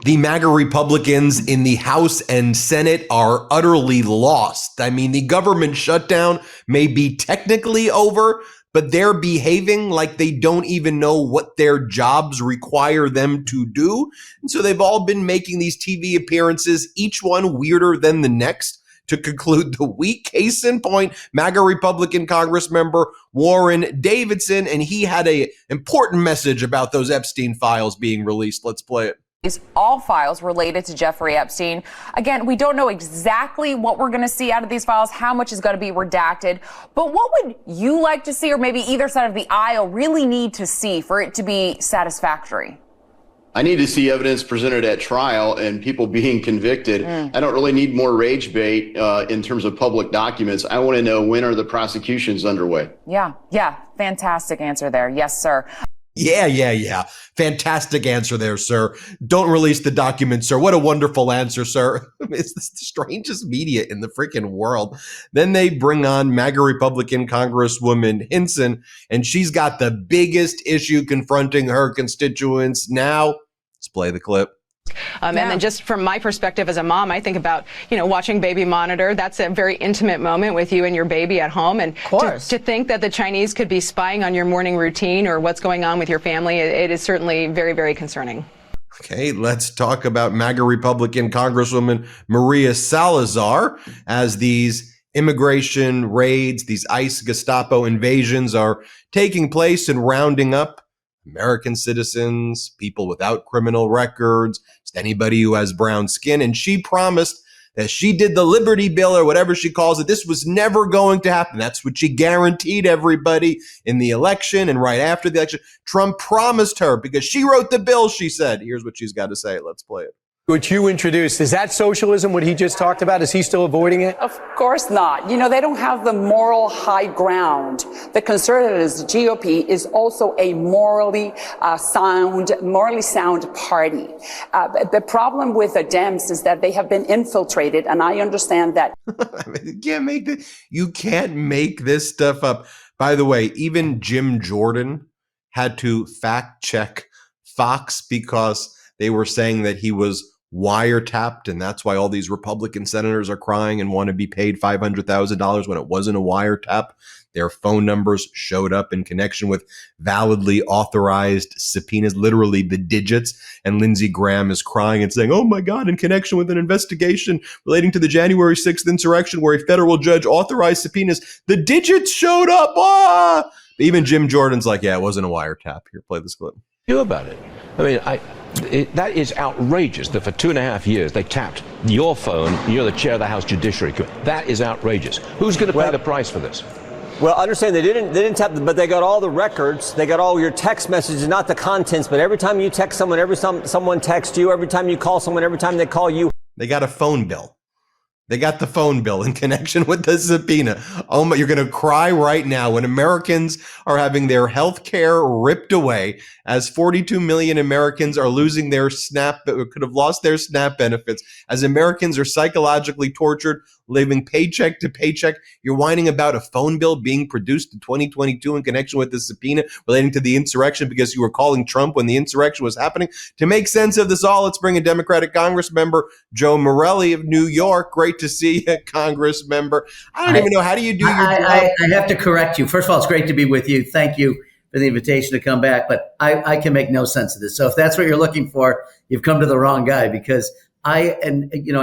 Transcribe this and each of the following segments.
The MAGA Republicans in the House and Senate are utterly lost. I mean, the government shutdown may be technically over, but they're behaving like they don't even know what their jobs require them to do. And so they've all been making these TV appearances, each one weirder than the next, to conclude the week. Case in point, MAGA Republican Congress member Warren Davidson, and he had an important message about those Epstein files being released. Let's play it. All files related to Jeffrey Epstein. Again, we don't know exactly what we're going to see out of these files, how much is going to be redacted. But what would you like to see, or maybe either side of the aisle really need to see for it to be satisfactory? I need to see evidence presented at trial and people being convicted. I don't really need more rage bait in terms of public documents. I want to know, when are the prosecutions underway? Yeah. Fantastic answer there. Yes, sir. Yeah. Fantastic answer there, sir. Don't release the documents, sir. What a wonderful answer, sir. It's the strangest media in the freaking world. Then they bring on MAGA Republican Congresswoman Hinson, and she's got the biggest issue confronting her constituents now. Let's play the clip. And then just from my perspective as a mom, I think about, watching Baby Monitor. That's a very intimate moment with you and your baby at home. And to think that the Chinese could be spying on your morning routine or what's going on with your family, it is certainly very, very concerning. Okay, let's talk about MAGA Republican Congresswoman Maria Salazar, as these immigration raids, these ICE Gestapo invasions are taking place and rounding up American citizens, people without criminal records, just anybody who has brown skin. And she promised that she did the Liberty Bill, or whatever she calls it. This was never going to happen. That's what she guaranteed everybody in the election and right after the election. Trump promised her, because she wrote the bill, she said. Here's what she's got to say. Let's play it. What you introduced, is that socialism, what he just talked about? Is he still avoiding it? Of course not. They don't have the moral high ground. The conservatives, the GOP, is also a morally sound party. The problem with the Dems is that they have been infiltrated, and I understand that. You can't make this stuff up. By the way, even Jim Jordan had to fact check Fox because they were saying that he was wiretapped, and that's why all these Republican senators are crying and want to be paid $500,000 when it wasn't a wiretap. Their phone numbers showed up in connection with validly authorized subpoenas, literally the digits. And Lindsey Graham is crying and saying, oh my God, in connection with an investigation relating to the January 6th insurrection where a federal judge authorized subpoenas, the digits showed up. Ah! Even Jim Jordan's like, yeah, it wasn't a wiretap. Here, play this clip. About it. I mean, that is outrageous that for 2.5 years they tapped your phone. You're the chair of the House Judiciary Committee. That is outrageous. Who's going to pay the price for this? Well, understand they didn't tap them, but they got all the records. They got all your text messages, not the contents, but every time you text someone, every time someone texts you, every time you call someone, every time they call you. They got a phone bill. They got the phone bill in connection with the subpoena. Oh my, you're going to cry right now when Americans are having their health care ripped away, as 42 million Americans are losing their could have lost their SNAP benefits, as Americans are psychologically tortured, living paycheck to paycheck. You're whining about a phone bill being produced in 2022 in connection with the subpoena relating to the insurrection because you were calling Trump when the insurrection was happening. To make sense of this all, let's bring in Democratic Congress member Joe Morelle of New York. Great to see you, Congress member. I don't even know, how do you do your job? I have to correct you. First of all, it's great to be with you. Thank you for the invitation to come back, but I can make no sense of this. So if that's what you're looking for, you've come to the wrong guy, because I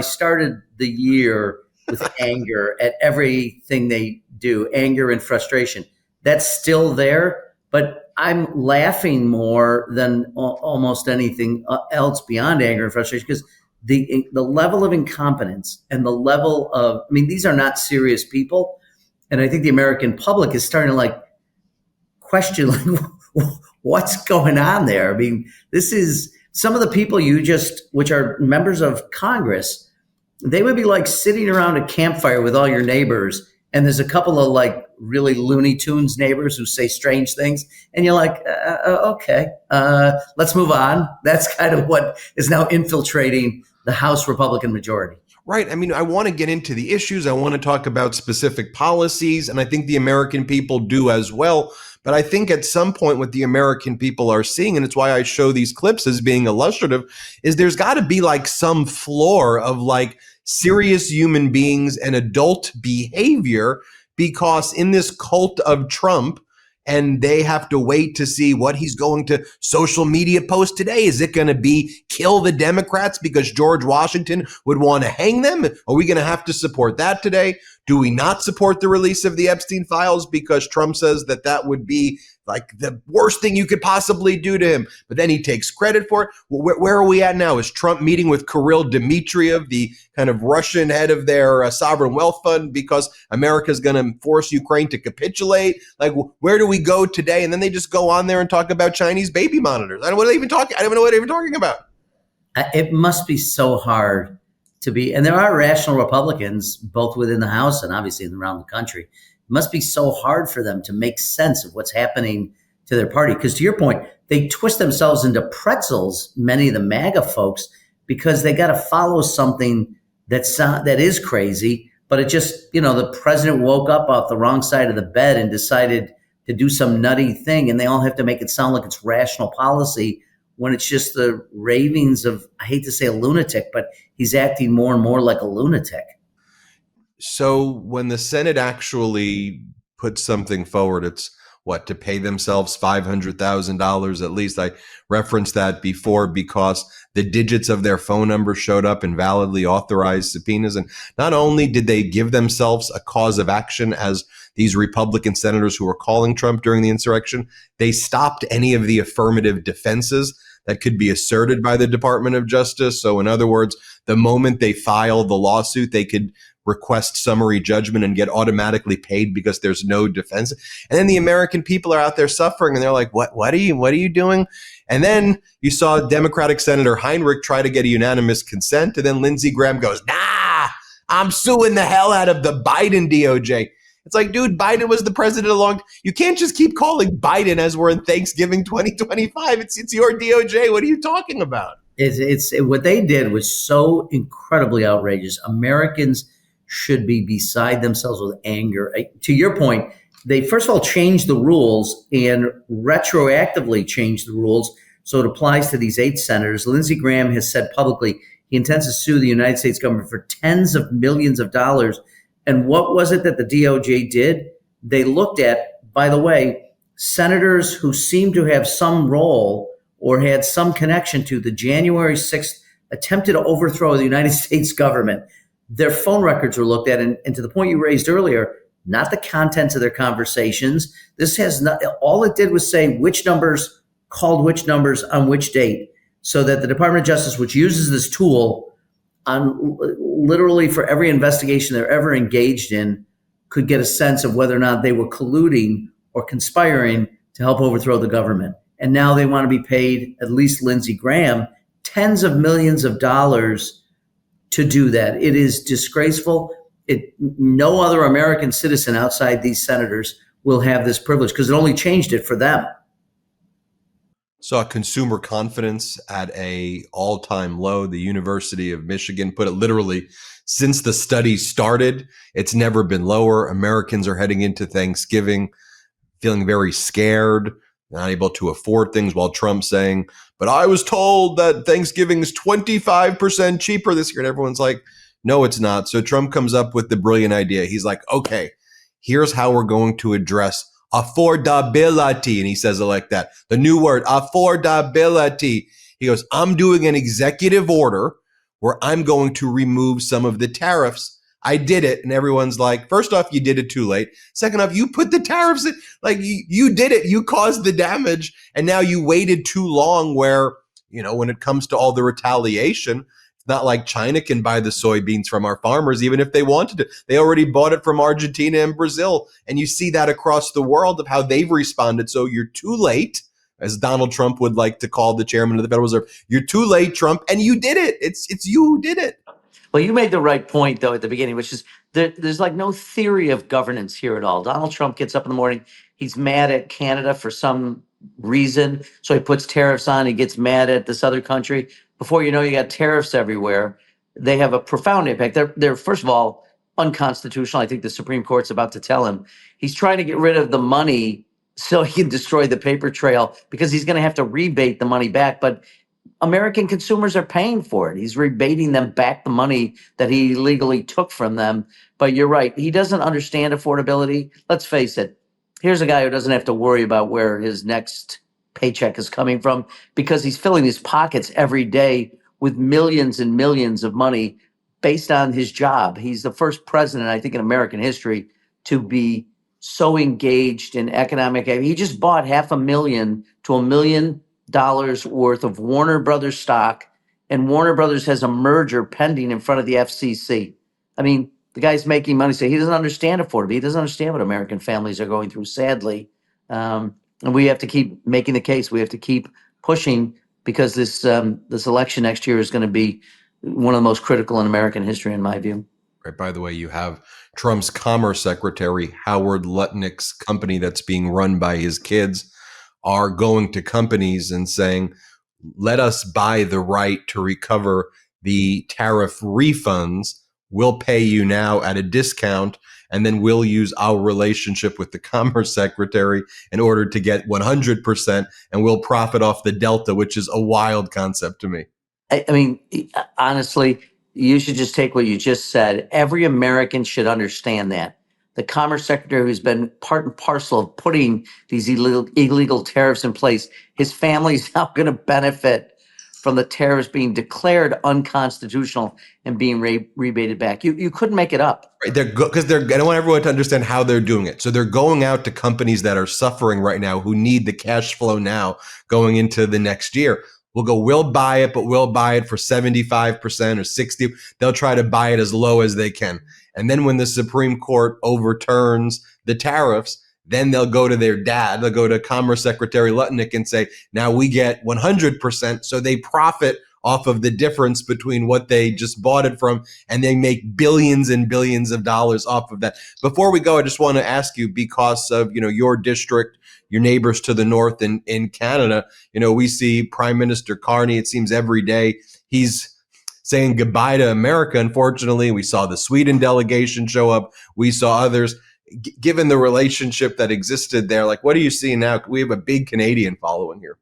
started the year with anger at everything they do, anger and frustration. That's still there, but I'm laughing more than almost anything else beyond anger and frustration, because the level of incompetence and the level of, these are not serious people. And I think the American public is starting to question what's going on there. This is some of the people which are members of Congress, they would be like sitting around a campfire with all your neighbors, and there's a couple of really Looney Tunes neighbors who say strange things, and you're like, okay, let's move on. That's kind of what is now infiltrating the House Republican majority. Right. I want to get into the issues. I want to talk about specific policies, and I think the American people do as well. But I think at some point what the American people are seeing, and it's why I show these clips as being illustrative, is there's got to be like some floor of like serious human beings and adult behavior, because in this cult of Trump, and they have to wait to see what he's going to social media post today. Is it going to be kill the Democrats because George Washington would want to hang them? Are we going to have to support that today? Do we not support the release of the Epstein files because Trump says that that would be like the worst thing you could possibly do to him? But then he takes credit for it. Well, where are we at now? Is Trump meeting with Kirill Dmitriev, the kind of Russian head of their sovereign wealth fund, because America's going to force Ukraine to capitulate? Like, where do we go today? And then they just go on there and talk about Chinese baby monitors. I don't know what they're even talking. I don't even know what they're even talking about. It must be so hard to be, and there are rational Republicans both within the House and obviously around the country. It must be so hard for them to make sense of what's happening to their party. Because to your point, they twist themselves into pretzels, many of the MAGA folks, because they got to follow something that is crazy. But it just, the president woke up off the wrong side of the bed and decided to do some nutty thing, and they all have to make it sound like it's rational policy when it's just the ravings of, I hate to say a lunatic, but he's acting more and more like a lunatic. So when the Senate actually puts something forward, it's what, to pay themselves $500,000 at least. I referenced that before because the digits of their phone number showed up in validly authorized subpoenas. And not only did they give themselves a cause of action as these Republican senators who were calling Trump during the insurrection, they stopped any of the affirmative defenses that could be asserted by the Department of Justice. So in other words, the moment they filed the lawsuit, they could request summary judgment and get automatically paid because there's no defense. And then the American people are out there suffering and they're like, what are you doing? And then you saw Democratic Senator Heinrich try to get a unanimous consent. And then Lindsey Graham goes, nah, I'm suing the hell out of the Biden DOJ. It's like, dude, Biden was the president you can't just keep calling Biden as we're in Thanksgiving 2025. It's your DOJ. What are you talking about? It's what they did was so incredibly outrageous. Americans should be beside themselves with anger. To your point, they first of all changed the rules and retroactively changed the rules so it applies to these 8 senators. Lindsey Graham has said publicly he intends to sue the United States government for tens of millions of dollars. And what was it that the DOJ did? They looked at, by the way, senators who seemed to have some role or had some connection to the January 6th attempted overthrow of the United States government. Their phone records were looked at, and to the point you raised earlier, not the contents of their conversations. This has not, all it did was say which numbers called which numbers on which date, so that the Department of Justice, which uses this tool on literally for every investigation they're ever engaged in, could get a sense of whether or not they were colluding or conspiring to help overthrow the government. And now they want to be paid, at least Lindsey Graham, tens of millions of dollars to do that. It is disgraceful. No other American citizen outside these senators will have this privilege because it only changed it for them. Saw consumer confidence at a all-time low. The University of Michigan put it literally, since the study started, it's never been lower. Americans are heading into Thanksgiving feeling very scared, not able to afford things, while Trump's saying, but I was told that Thanksgiving is 25% cheaper this year. And everyone's like, no, it's not. So Trump comes up with the brilliant idea. He's like, okay, here's how we're going to address affordability. And he says it like that. The new word, affordability. He goes, I'm doing an executive order where I'm going to remove some of the tariffs. I did it. And everyone's like, first off, you did it too late. Second off, you put the tariffs in, like you did it. You caused the damage. And now you waited too long where, when it comes to all the retaliation, it's not like China can buy the soybeans from our farmers, even if they wanted to. They already bought it from Argentina and Brazil. And you see that across the world of how they've responded. So you're too late, as Donald Trump would like to call the chairman of the Federal Reserve. You're too late, Trump, and you did it. It's you who did it. Well, you made the right point, though, at the beginning, which is there's like no theory of governance here at all. Donald Trump gets up in the morning. He's mad at Canada for some reason. So he puts tariffs on. He gets mad at this other country. Before you know, you got tariffs everywhere. They have a profound impact. They're first of all, unconstitutional. I think the Supreme Court's about to tell him. He's trying to get rid of the money so he can destroy the paper trail because he's going to have to rebate the money back. But American consumers are paying for it. He's rebating them back the money that he illegally took from them. But you're right. He doesn't understand affordability. Let's face it. Here's a guy who doesn't have to worry about where his next paycheck is coming from because he's filling his pockets every day with millions and millions of money based on his job. He's the first president, I think, in American history to be so engaged in economic. He just bought $500,000 to $1 million worth of Warner Brothers stock, and Warner Brothers has a merger pending in front of the FCC. I mean, the guy's making money. So he doesn't understand affordability. He doesn't understand what American families are going through, sadly. And we have to keep making the case. We have to keep pushing because this election next year is going to be one of the most critical in American history, in my view. Right. By the way, you have Trump's Commerce Secretary, Howard Lutnick's company that's being run by his kids, are going to companies and saying, let us buy the right to recover the tariff refunds. We'll pay you now at a discount, and then we'll use our relationship with the Commerce Secretary in order to get 100%, and we'll profit off the delta, which is a wild concept to me. I mean, honestly, you should just take what you just said. Every American should understand that. The Commerce Secretary, who's been part and parcel of putting these illegal tariffs in place, his family's now going to benefit from the tariffs being declared unconstitutional and being rebated back. You couldn't make it up. Right. Because I don't want everyone to understand how they're doing it. So they're going out to companies that are suffering right now, who need the cash flow now going into the next year. We'll buy it, but we'll buy it for 75% or 60%. They'll try to buy it as low as they can. And then when the Supreme Court overturns the tariffs, then they'll go to their dad, they'll go to Commerce Secretary Lutnick and say, now we get 100%. So they profit off of the difference between what they just bought it from, and they make billions and billions of dollars off of that. Before we go, I just want to ask you, because of, your district, your neighbors to the north in Canada, we see Prime Minister Carney, it seems every day, he's saying goodbye to America. Unfortunately, we saw the Sweden delegation show up. We saw others. Given the relationship that existed there, what do you see now? We have a big Canadian following here.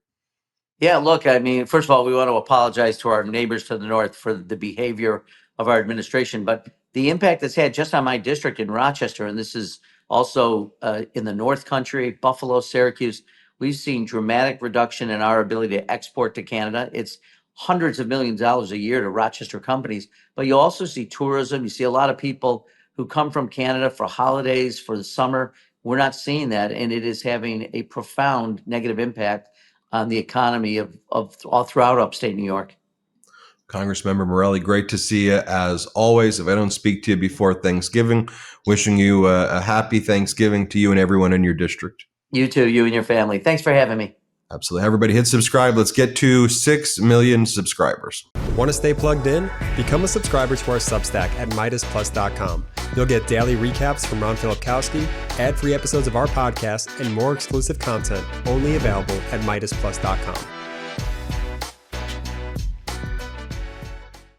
Yeah, look, I mean, first of all, we want to apologize to our neighbors to the north for the behavior of our administration, but the impact it's had just on my district in Rochester, and this is also in the North Country, Buffalo, Syracuse, we've seen dramatic reduction in our ability to export to Canada. It's hundreds of millions of dollars a year to Rochester companies, but you also see tourism. You see a lot of people who come from Canada for holidays, for the summer. We're not seeing that, and it is having a profound negative impact on the economy of all throughout upstate New York. Congressmember Morelle, great to see you as always. If I don't speak to you before Thanksgiving, wishing you a happy Thanksgiving to you and everyone in your district. You too, you and your family. Thanks for having me. Absolutely. Everybody hit subscribe. Let's get to 6 million subscribers. Want to stay plugged in? Become a subscriber to our Substack at MeidasPlus.com. You'll get daily recaps from Ron Filipkowski, ad-free episodes of our podcast, and more exclusive content only available at MeidasPlus.com.